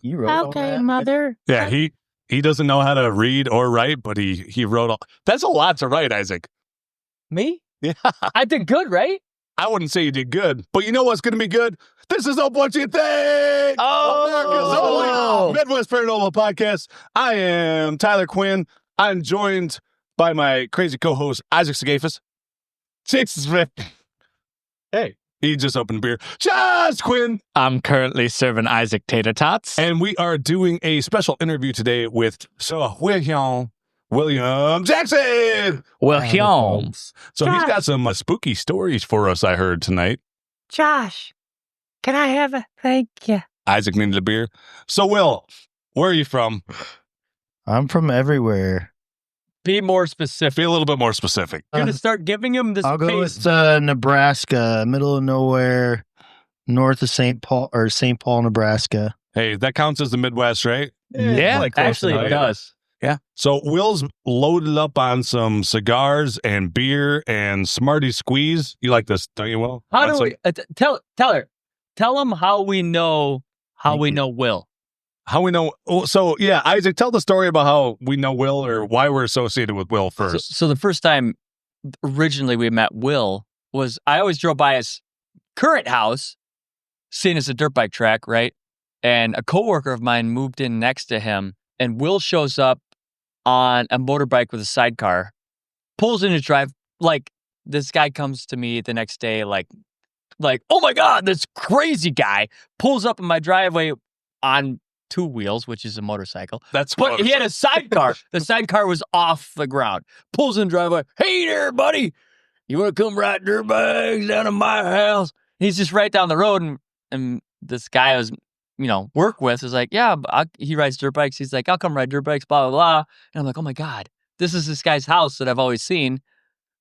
You wrote okay, mother. Yeah, he doesn't know how to read or write, but he wrote all. That's a lot to write, Isaac. Me? Yeah. I did good, right? I wouldn't say you did good, but you know what's going to be good? This is a What You Think! America's only Midwest Paranormal Podcast. I am Tyler Quinn. I'm joined by my crazy co-host, Isaac Sagafis. Jason Smith. Hey. He just opened a beer. Josh Quinn. I'm currently serving Isaac tater tots. And we are doing a special interview today with William Jackson. William. So he's got some spooky stories for us, I heard tonight. Josh, can I have a thank you? Isaac needed a beer. So, Will, where are you from? I'm from everywhere. Be more specific. Be a little bit more specific. You're going to start giving him this I'll go with Nebraska, middle of nowhere, north of St. Paul, Nebraska. Hey, that counts as the Midwest, right? Yeah, like actually it does. Yeah. So Will's loaded up on some cigars and beer and Smarty Squeeze. You like this, don't you, Will? How do we tell him how we know Will? How we know? So yeah, Isaac, tell the story about how we know Will or why we're associated with Will first. So the first time originally we met Will was I always drove by his current house, seen as a dirt bike track, right? And a coworker of mine moved in next to him, and Will shows up on a motorbike with a sidecar, pulls in his drive. Like, this guy comes to me the next day, like, oh my God, this crazy guy pulls up in my driveway on two wheels, which is a motorcycle. But he had a sidecar. The sidecar was off the ground. Pulls in the driveway. Hey there, buddy. You want to come ride dirt bikes down to my house? He's just right down the road. And this guy I was, work with is like, yeah, he rides dirt bikes. He's like, I'll come ride dirt bikes, blah, blah, blah. And I'm like, oh my God, this is this guy's house that I've always seen.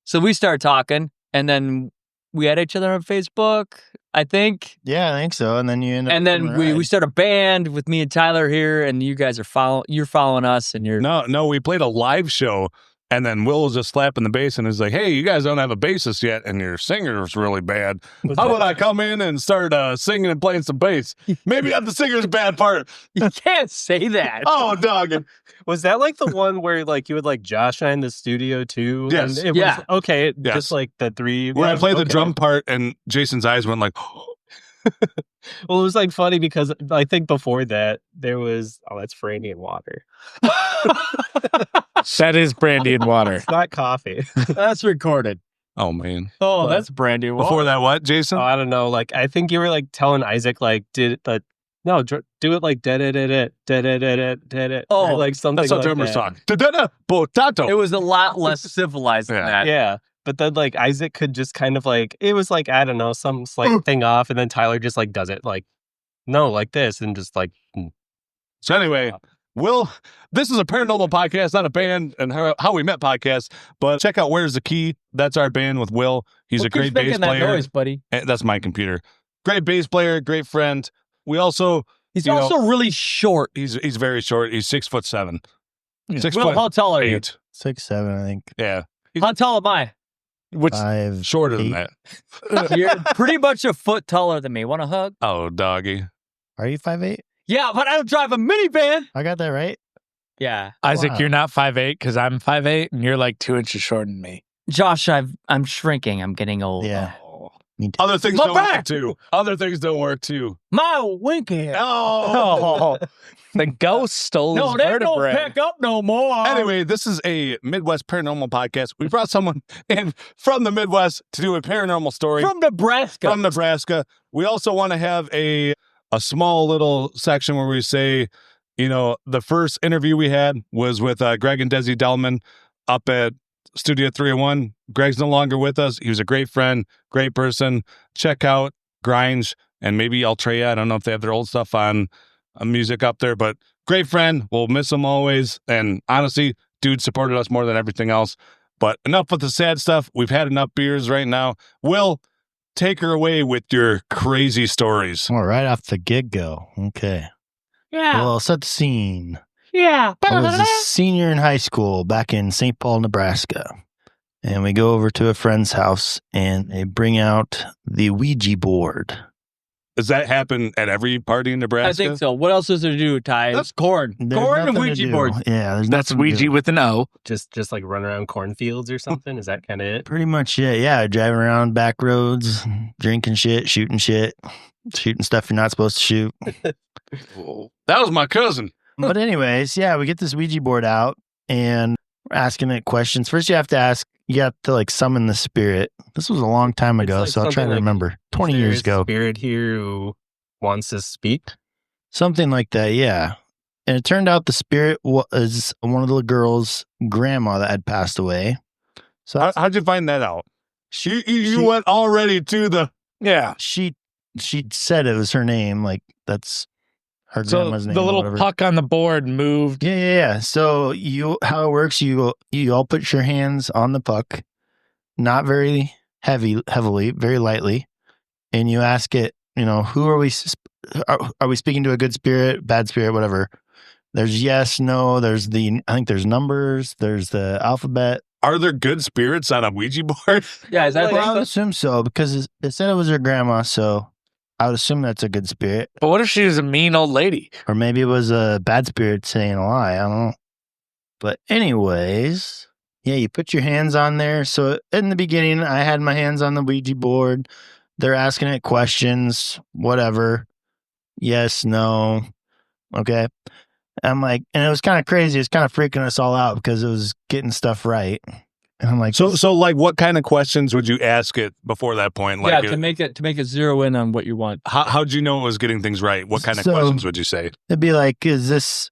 So we start talking, and then we had each other on Facebook, I think. Yeah, I think so. And then you end up. And then we start a band with me and Tyler here, and you guys are you're following us, and you're No, we played a live show, and then Will was just slapping the bass and is like, hey, you guys don't have a bassist yet, and your singer's really bad. How about I come in and start singing and playing some bass? Maybe I'm the singer's bad part. You can't say that. Oh, dog. Was that like the one where like you would like Josh and in the studio too? Yes. And it was, okay. Yes. Just like the three. Where I played the drum part and Jason's eyes went like, Well, it was like funny because I think before that there was, that's brandy and water. That is brandy and water. It's not coffee. That's recorded. oh, man. Oh, that's brandy and water. Before that, what, Jason? Oh, I don't know. Like, I think you were like telling Isaac, like, do it like da-da-da-da-da-da-da-da-da-da. Oh, like something That's how like drummers that. talk. Da-da-da, potato. It was a lot less civilized than that. Yeah. But then like Isaac could just kind of like, it was like, I don't know, some slight thing off. And then Tyler just like does it like, no, like this. And just like. So anyway, Will, this is a paranormal podcast, not a band and how we met podcast. But check out Where's the Key. That's our band with Will. He's a great bass player. That noise, buddy. That's my computer. Great bass player, great friend. We also He's also really short. He's very short. He's 6'7". Yeah. 6 Will, foot how tall are you? 8. 6'7", I think. Yeah. How tall am I? Which 5, shorter than 8. that. You're pretty much a foot taller than me. Want a hug? Oh, doggy. Are you 5'8"? Yeah, but I don't drive a minivan. I got that right. Yeah. Isaac, Wow. you're not 5'8" because I'm 5'8", and you're like 2 inches shorter than me. Josh, I'm shrinking. I'm getting old. Yeah. Oh. Me too. Other things My don't back. work too. Other things don't work too. My winky. Oh. The ghost stole No, his they don't vertebrae. pick up no more. Anyway, this is a Midwest Paranormal Podcast. We brought someone in from the Midwest to do a paranormal story. From Nebraska. From Nebraska. We also want to have a small little section where we say, the first interview we had was with Greg and Desi Delman up at Studio 301. Greg's no longer with us. He was a great friend, great person. Check out Gringe and maybe Altrea. I don't know if they have their old stuff on music up there, but great friend. We'll miss him always. And honestly, dude supported us more than everything else. But enough with the sad stuff. We've had enough beers right now. Will, take her away with your crazy stories. Well, right off the get-go. Okay. Yeah. Well, I'll set the scene. Yeah. I was a senior in high school back in St. Paul, Nebraska. And we go over to a friend's house and they bring out the Ouija board. Does that happen at every party in Nebraska? I think so. What else is there to do, Ty? It's corn. There's Corn and nothing to Ouija do. board. Yeah, there's That's nothing to Ouija do. with an O. Just like run around cornfields or something. Is that kind of it? Pretty much it. Yeah, driving around back roads, drinking shit, shooting stuff you're not supposed to shoot. That was my cousin. But anyways, yeah, we get this Ouija board out and we're asking it questions. First, you have to like summon the spirit. This was a long time ago, like so I'll try to something like, remember. 20 Is there years a ago. Spirit here who wants to speak. Something like that, yeah. And it turned out the spirit was one of the girls' grandma that had passed away. So How'd you find that out? You went already to the... Yeah. she said it was her name, like that's her So grandma's name. the or little whatever. puck on the board moved. Yeah. So how it works, you all put your hands on the puck, not very heavily, very lightly, and you ask it, who are we speaking to, a good spirit, bad spirit, whatever. There's yes, no, I think there's numbers, there's the alphabet. Are there good spirits on a Ouija board? Yeah, is that Well, I would assume so because it said it was her grandma, so I would assume that's a good spirit. But what if she was a mean old lady? Or maybe it was a bad spirit saying a lie. I don't know. But anyways, yeah, you put your hands on there. So in the beginning, I had my hands on the Ouija board. They're asking it questions, whatever. Yes, no. Okay. I'm like, and it was kind of crazy. It's kind of freaking us all out because it was getting stuff right. And I'm like, So like, what kind of questions would you ask it before that point? Like, to make it zero in on what you want. how'd you know it was getting things right? What kind of So- questions would you say? it'd be like, is this,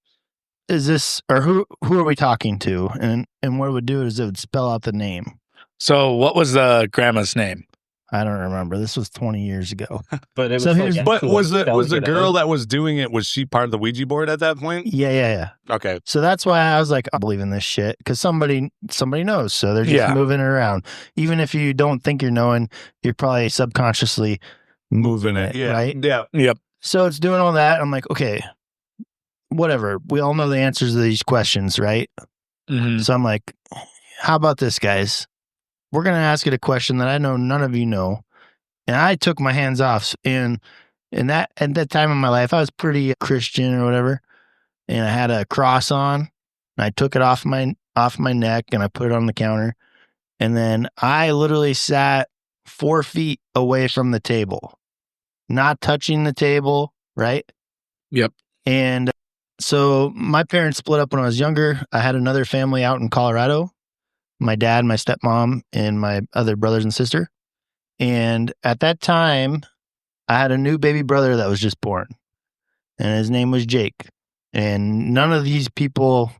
or who are we talking to? And what it would do is it would spell out the name. So what was the grandma's name? I don't remember. This was 20 years ago. But it was So here's- But actual was the spelling it girl out. that was doing it, was she part of the Ouija board at that point? Yeah. Okay. So that's why I was like, I believe in this shit because somebody knows. So they're just Yeah. moving it around. Even if you don't think you're knowing, you're probably subconsciously moving it, Yeah. right? Yeah. Yep. So it's doing all that. I'm like, okay, whatever. We all know the answers to these questions, right? Mm-hmm. So I'm like, how about this, guys? We're going to ask it a question that I know none of you know. And I took my hands off. And at that time in my life, I was pretty Christian or whatever. And I had a cross on. And I took it off my neck and I put it on the counter. And then I literally sat 4 feet away from the table, not touching the table, right? Yep. And so my parents split up when I was younger. I had another family out in Colorado, my dad, my stepmom, and my other brothers and sister. And at that time, I had a new baby brother that was just born, and his name was Jake. And none of these people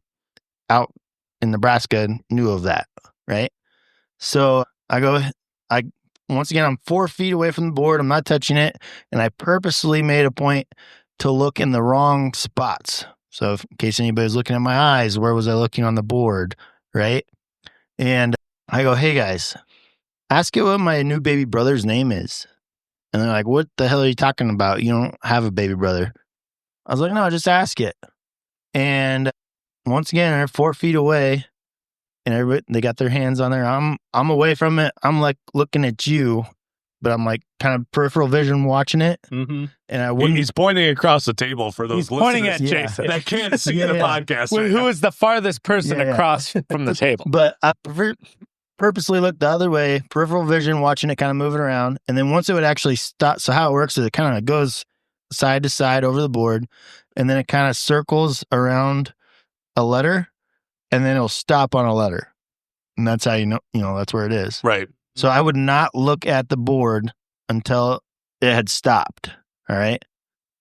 out in Nebraska knew of that, right? So once again, I'm 4 feet away from the board. I'm not touching it. And I purposely made a point to look in the wrong spots. So in case anybody's looking at my eyes, where was I looking on the board, right? And I go, hey guys, ask it what my new baby brother's name is. And they're like, what the hell are you talking about? You don't have a baby brother. I was like, no, just ask it. And once again, they're 4 feet away and everybody, they got their hands on there. I'm away from it. I'm like looking at you, but I'm like kind of peripheral vision watching it. Mm-hmm. And I wouldn't. He's pointing across the table for those He's pointing listeners at Yeah. Jason. that can't see the Yeah. podcast. Wait, right who now. is the farthest person Yeah. across from the table? But I purposely looked the other way, peripheral vision, watching it kind of moving around. And then once it would actually stop, so how it works is it kind of goes side to side over the board, and then it kind of circles around a letter, and then it'll stop on a letter. And that's how you know that's where it is. Right. So I would not look at the board until it had stopped. All right.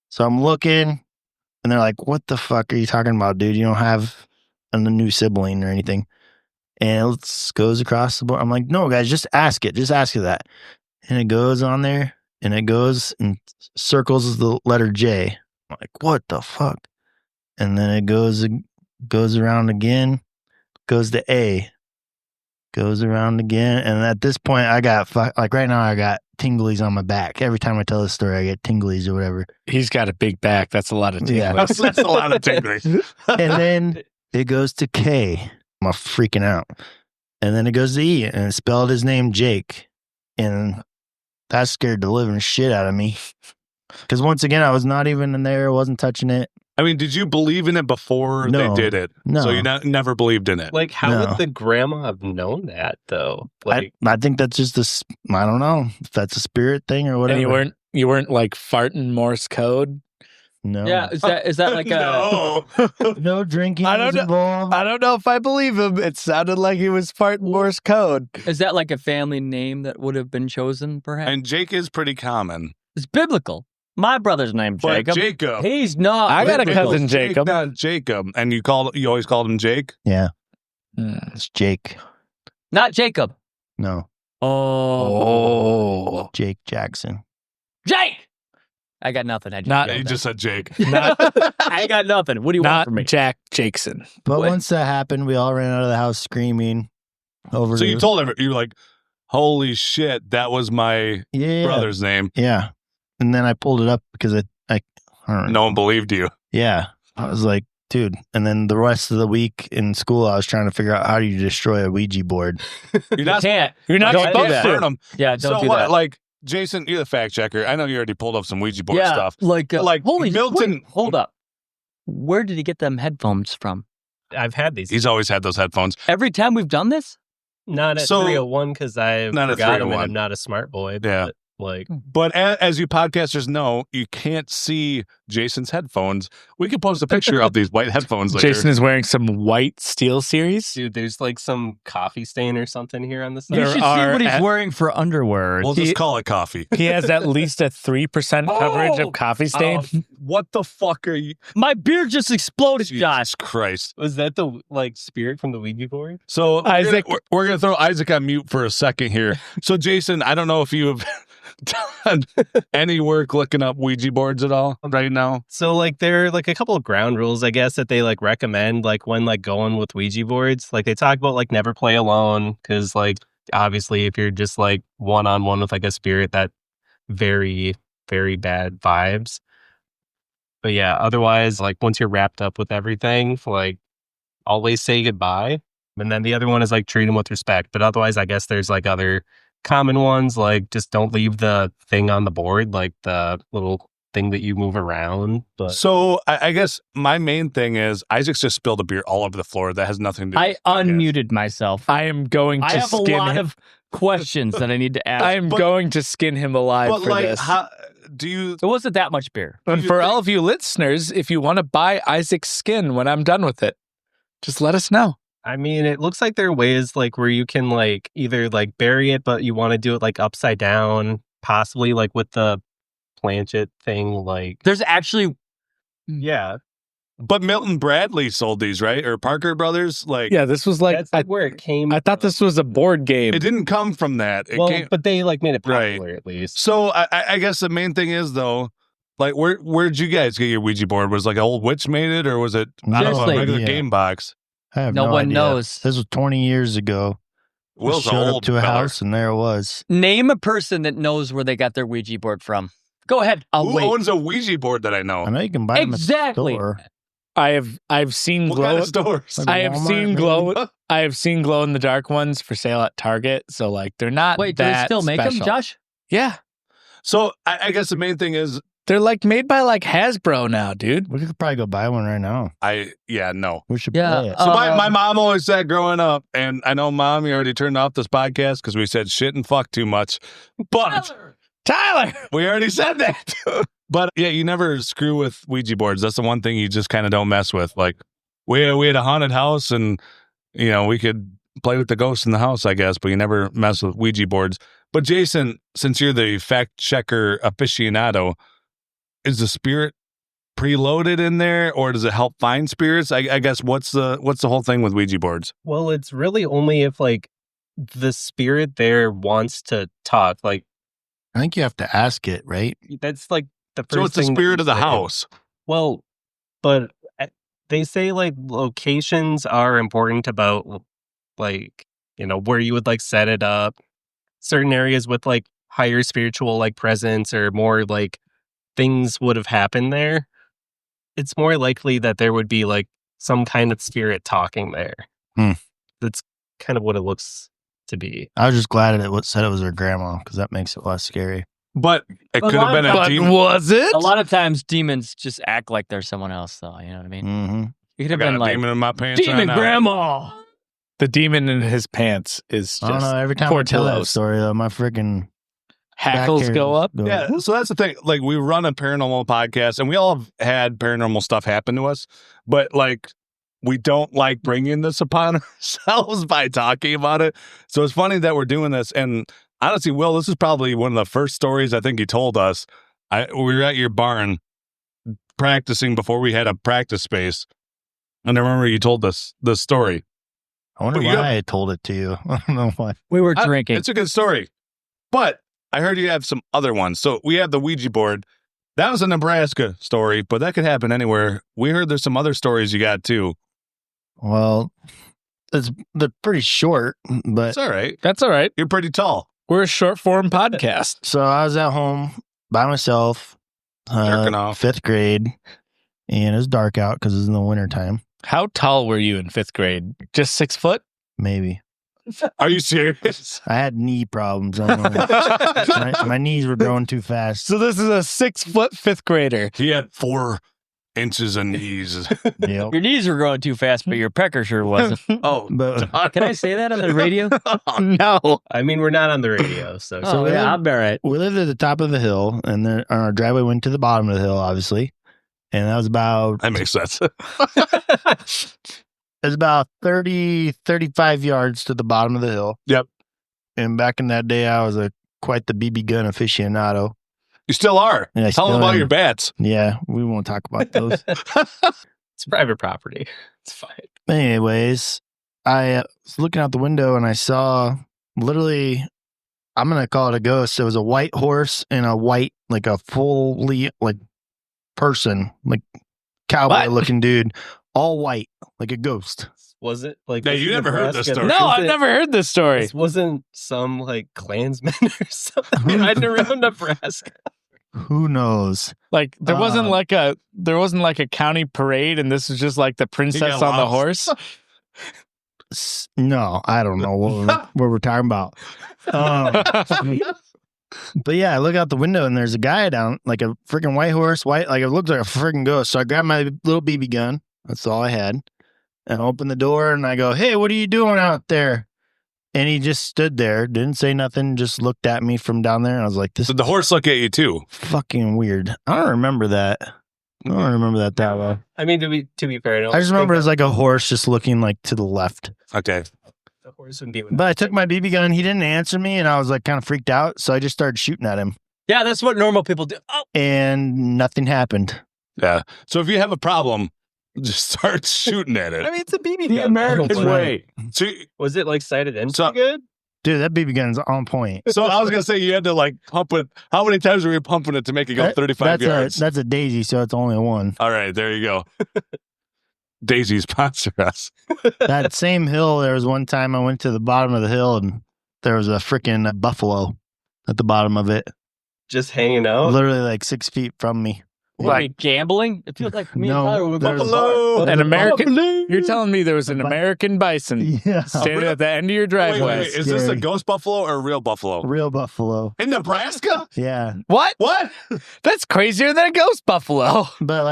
So I'm looking, and they're like, what the fuck are you talking about, dude? You don't have a new sibling or anything. And it goes across the board. I'm like, no, guys, just ask it. Just ask it that. And it goes on there, and it goes and circles the letter J. I'm like, what the fuck? And then it goes around again, goes to A, goes around again. And at this point, I got, like right now, I got tinglies on my back. Every time I tell this story, I get tinglies or whatever. He's got a big back. That's a lot of tingling. Yeah. That's a lot of tingling. And then it goes to K. I'm freaking out. And then it goes to E, and it spelled his name Jake. And that scared the living shit out of me. Because once again, I was not even in there, wasn't touching it. I mean, did you believe in it before No. they did it? No. So you never believed in it. Like, how No. would the grandma have known that though? Like, I think that's just I don't know if that's a spirit thing or whatever. And you weren't like farting Morse code. No. Yeah, is that like a No drinking I don't was know. involved. I don't know if I believe him. It sounded like he was farting Morse code. is that like a family name that would have been chosen? Perhaps And Jake is pretty common. it's biblical. My brother's name's But Jacob. Jacob. He's not. I got a biblical. cousin Jake, Jacob. not Jacob. And you always called him Jake? Yeah, Mm. it's Jake. Not Jacob. No, Oh, Jake Jackson. Jake. I got nothing. I just Not- yelled You at just said Jake. Not, I got nothing. What do you want not from me? Jack Jackson. But What? once that happened, we all ran out of the house screaming. Over. So to- you told him, you were like, holy shit, that was my yeah, brother's name. yeah. And then I pulled it up because I don't know. No one believed you. Yeah, I was like, dude. And then the rest of the week in school, I was trying to figure out how do you destroy a Ouija board. You're You not can't. You're not Don't do supposed that. burn to. them. Yeah, don't So do what? that. Like, Jason, you're the fact checker. I know you already pulled up some Ouija board yeah, stuff. like holy Milton. wait, hold up. Where did he get them headphones from? I've had these. He's always had those headphones. Every time we've done this, Not at So- 301 because I Not at forgot them and 301. I'm not a smart boy. Yeah. But, like, But as you podcasters know, you can't see Jason's headphones. We can post a picture of these white headphones later. Jason is wearing some white Steel Series. dude, there's like some coffee stain or something here on the side. you There should see are what he's at- wearing for underwear. We'll just call it coffee. He has at least a 3% coverage Oh! of coffee stain. What the fuck are you? My beard just exploded, Josh. Jesus Christ. Was that the like spirit from the Ouija board? So Isaac- we're gonna throw Isaac on mute for a second here. So Jason, I don't know if you have done any work looking up Ouija boards at all right now. So like there are like a couple of ground rules, I guess, that they like recommend like when like going with Ouija boards. Like they talk about like never play alone because like obviously if you're just like one-on-one with like a spirit, that very, very bad vibes. But yeah, otherwise like once you're wrapped up with everything, like always say goodbye. And then the other one is like treat them with respect. But otherwise I guess there's like other common ones like just don't leave the thing on the board, like the little thing that you move around. But So I guess my main thing is Isaac's just spilled a beer all over the floor. That has nothing to do I with this podcast. unmuted myself. I am going to I have a skin lot him. of questions that I need to ask. I am but- going to skin him alive But for like, this. how do you? It wasn't that much beer. And you for think- all of you listeners, if you want to buy Isaac's skin when I'm done with it, just let us know. I mean, it looks like there are ways like where you can like either like bury it, but you want to do it like upside down, possibly like with the planchet thing. Like, There's actually yeah, But Milton Bradley sold these, right? Or Parker Brothers? Like, Yeah, this was like that's like where it came. I thought this was a board game. it didn't come from that. It well, came. but they like made it Right. popular at least. So I guess the main thing is though, like where'd you guys get your Ouija board? Was it like an old witch made it, or was it I don't know, a Seriously. regular Yeah. game box? I have no no one idea. knows. This was 20 years ago. Will's Just showed old up to a feller. house and there it was. Name a person that knows where they got their Ouija board from. Go ahead. I'll Who wait. owns a Ouija board that I know? I know you can buy them Exactly. at the store. I've seen What glow. kind of stores? Like I have Walmart, seen maybe? glow. I have seen glow in the dark ones for sale at Target. So like they're not. Wait, do they that still make them, special. Josh? Yeah, So I guess the main thing is they're like made by like Hasbro now, dude. We could probably go buy one right now. no. We should Yeah, play it. So my mom always said growing up, and I know Mom, you already turned off this podcast because we said shit and fuck too much, but Tyler. we already said that. But yeah, you never screw with Ouija boards. That's the one thing you just kind of don't mess with. Like we had a haunted house, and you know we could play with the ghosts in the house, I guess, but you never mess with Ouija boards. But Jason, since you're the fact checker aficionado, is the spirit preloaded in there, or does it help find spirits? I guess what's the whole thing with Ouija boards? Well, it's really only if like the spirit there wants to talk. Like I think you have to ask it, right? that's like the first. So it's the thing that spirit you of the say. house. Well, but they say like locations are important about like, you know, where you would like set it up. Certain areas with like higher spiritual like presence or more like things would have happened there. It's more likely that there would be like some kind of spirit talking there. Hmm. That's kind of what it looks to be. I was just glad that it said it was her grandma because that makes it less scary. But it But could have been a But demon. was it? A lot of times demons just act like they're someone else, though. You know what I mean? Mm-hmm. It could I have got been a like demon in my pants right demon now. grandma. The demon in his pants is I don't just know. Every time I tell that Portillo's. story, though, my freaking hackles go up. Yeah, so that's the thing. Like, we run a paranormal podcast, and we all have had paranormal stuff happen to us, but like, we don't like bringing this upon ourselves by talking about it. So it's funny that we're doing this. And honestly, Will, this is probably one of the first stories I think you told us. We were at your barn practicing before we had a practice space, and I remember you told us the story. I wonder But you why I told it to you. I don't know why. We were drinking. It's a good story, but I heard you have some other ones. So we have the Ouija board. That was a Nebraska story, but that could happen anywhere. We heard there's some other stories you got too. Well, they're pretty short, but It's all right. That's all right. You're pretty tall. We're a short form podcast. so I was at home by myself, Jerking off. 5th grade, and it was dark out because it was in the wintertime, How tall were you in 5th grade? Just 6 foot? maybe. Are you serious? I had knee problems. I don't know. my knees were growing too fast. So this is a 6 foot 5th grader. He had 4 inches of knees. Yep. Your knees were growing too fast, but your pecker sure wasn't. Oh, But Can I say that on the radio? No. I mean, we're not on the radio, so Oh, yeah, I'm all right. we lived at the top of the hill, and then our driveway went to the bottom of the hill, obviously. And that was about that makes sense. It's about 30, 35 yards to the bottom of the hill. Yep. And back in that day, I was quite the BB gun aficionado. You still are. Yeah, I Tell them still about am. your bats. Yeah, we won't talk about those. it's private property. It's fine. Anyways, I was looking out the window and I saw literally, I'm going to call it a ghost. It was a white horse and a white, like a fully, like person, like cowboy What? looking dude, all white, like a ghost. Was it like? Yeah, this you is never heard this Nebraska? story. No, I've This never heard this story. This wasn't some like Klansman or something riding around Nebraska. Who knows? Like there wasn't Uh, like a county parade, and this was just like the princess on the lost. horse. No, I don't know what we're talking about. But yeah, I look out the window and there's a guy down, like a freaking white horse, like it looks like a freaking ghost. So I grabbed my little BB gun. That's all I had. And I opened the door and I go, "Hey, what are you doing out there?" And he just stood there, didn't say nothing, just looked at me from down there. And I was like, "This Did is the horse look at you too? fucking weird." I don't remember that. I don't remember that well. I mean, to be fair, I just remember it was like a horse just looking like to the left. Okay. the horse would be. But I took my BB gun. He didn't answer me, and I was like kind of freaked out. So I just started shooting at him, Yeah, that's what normal people do. Oh, and nothing happened. Yeah. So if you have a problem, just start shooting at I it. mean, it's a BB the gun. American way. So, Was it like sighted in So- good? Dude, that BB gun's on point. so I was gonna say you had to like pump it. How many times were you pumping it to make it go 35 yards? That's a daisy, so it's only a one. All right, there you go. Daisy sponsor us. That same hill, there was one time I went to the bottom of the hill and there was a freaking buffalo at the bottom of it, Just hanging out. literally like 6 feet from me. What, are we gambling? It feels like me No, and Tyler were there's- Buffalo. An American. Buffalo. You're telling me there was an American bison Yeah, standing at the end of your Wait, driveway. wait, is this a Scary. ghost buffalo or a real buffalo? real buffalo. In Nebraska? Yeah, What? What? That's crazier than a ghost buffalo. but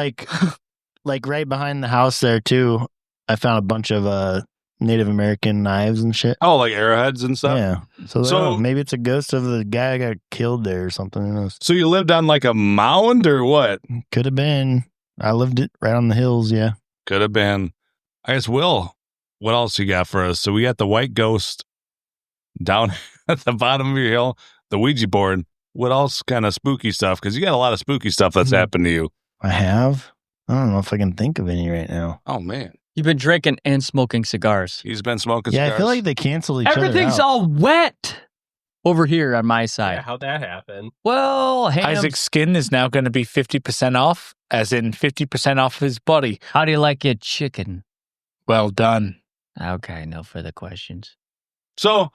like right behind the house there too, I found a bunch of Native American knives and shit. Oh, like arrowheads and stuff? Yeah, so, I So- don't know, maybe it's a ghost of the guy that got killed there or something. Who knows? So you lived on like a mound or what? Could have been. I lived it right on the hills. Yeah. Could have been. I guess, Will, what else you got for us? So we got the white ghost down at the bottom of your hill, the Ouija board. What else kind of spooky stuff? Because you got a lot of spooky stuff that's Mhm. happened to you. I have. I don't know if I can think of any right now. Oh, man. You've been drinking and smoking cigars. He's been smoking Yeah, cigars. I feel like they canceled each other Everything's out. all wet over here on my side. Yeah, how'd that happen? Well, Ham's, Isaac's skin is now going to be 50% off, as in 50% off his body. how do you like your chicken? Well done. Okay, no further questions. So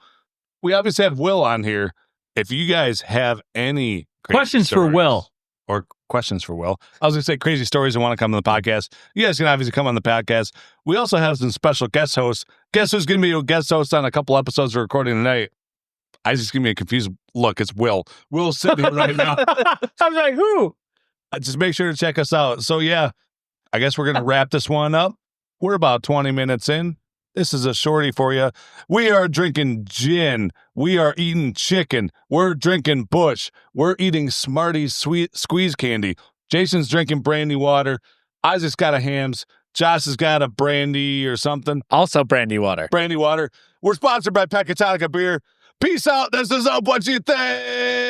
we obviously have Will on here. If you guys have any crazy Questions for stories Will. or questions for Will, I was going to say crazy stories and want to come on the podcast, you guys can obviously come on the podcast. We also have some special guest hosts. Guess who's going to be a guest host on a couple episodes we're recording tonight? Isaac's giving me a confused look. It's Will. Will's sitting here right now. I was like, who? Just make sure to check us out. So yeah, I guess we're going to wrap this one up. We're about 20 minutes in. This is a shorty for you. We are drinking gin. We are eating chicken. We're drinking Bush. We're eating Smarties sweet squeeze candy. Jason's drinking brandy water. Isaac's got a Hams. Josh has got a brandy or something. Also brandy water. Brandy water. We're sponsored by Pecatonica Beer. Peace out. This is Up What You Think.